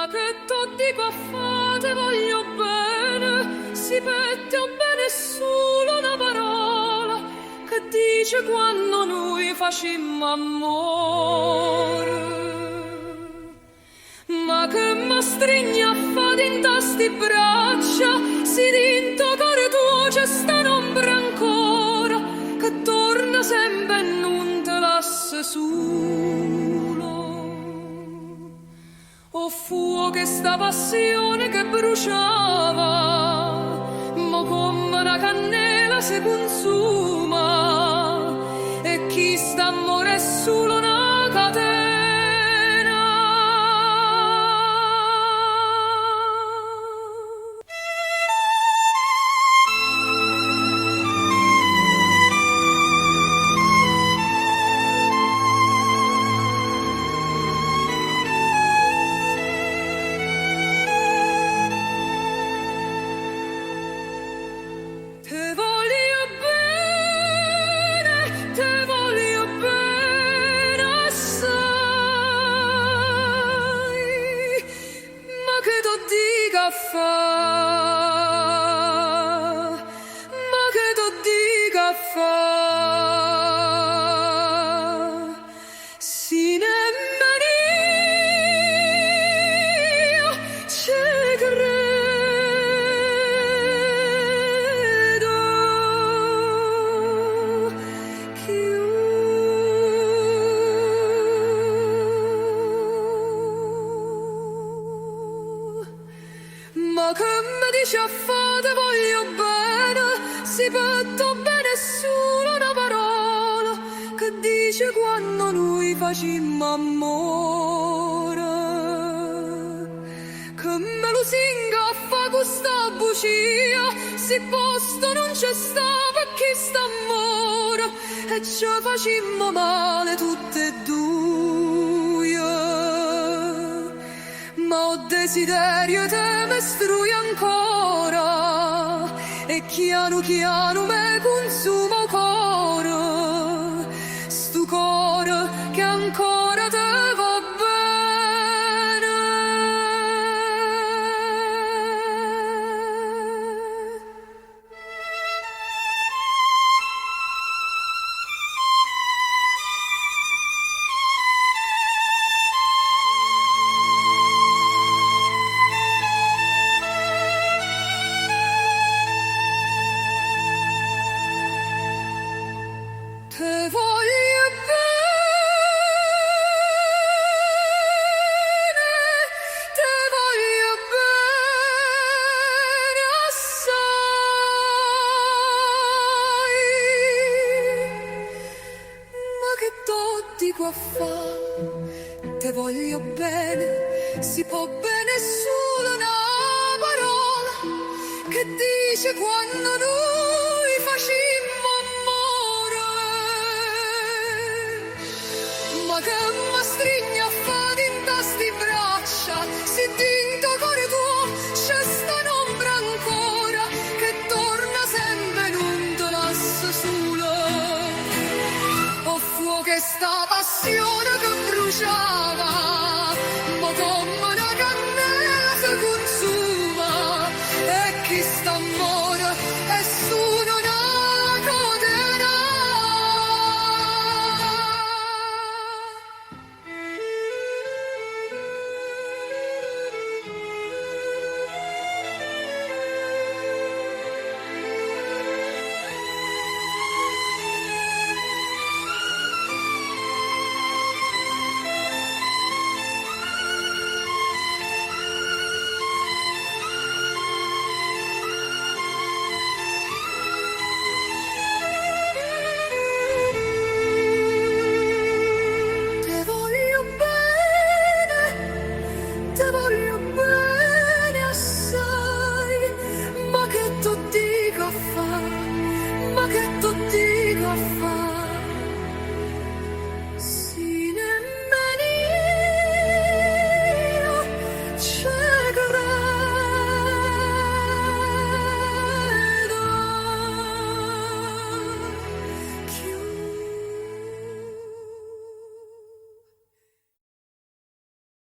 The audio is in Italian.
Ma che t'ho dico a fate voglio bene, si pette o bene solo una parola che dice quando noi facimmo amore. Ma che m'astringi a fate in tasti braccia, si dinto core tuo c'è sta un'ombra ancora che torna sempre e non te lasse solo. O fuoco che sta passione che bruciava, mo come una cannella si consuma, e chi sta amore è solo una catena. Te voglio bene assai, ma che t'ho dica a fa? Ma che t'ho dica a fa? Si nemmeno io ci credo. Ma che mi dici a fate voglio bene, si petto bene solo una parola che dice quando noi facimmo amore. Che me lo singa a fa questa bugia, si posto non c'è sta per chi sta amore, e ci facimmo male tutte e due. Ma ho desiderio e te me strui ancora, e chiano chiano me consuma il cuore, stu cuore che ancora te va bene. Te voglio bene, te voglio bene assai, ma che t'ho dico a fa? Te voglio bene, si può bene solo una parola che dice quando noi facimmo amore. Ma che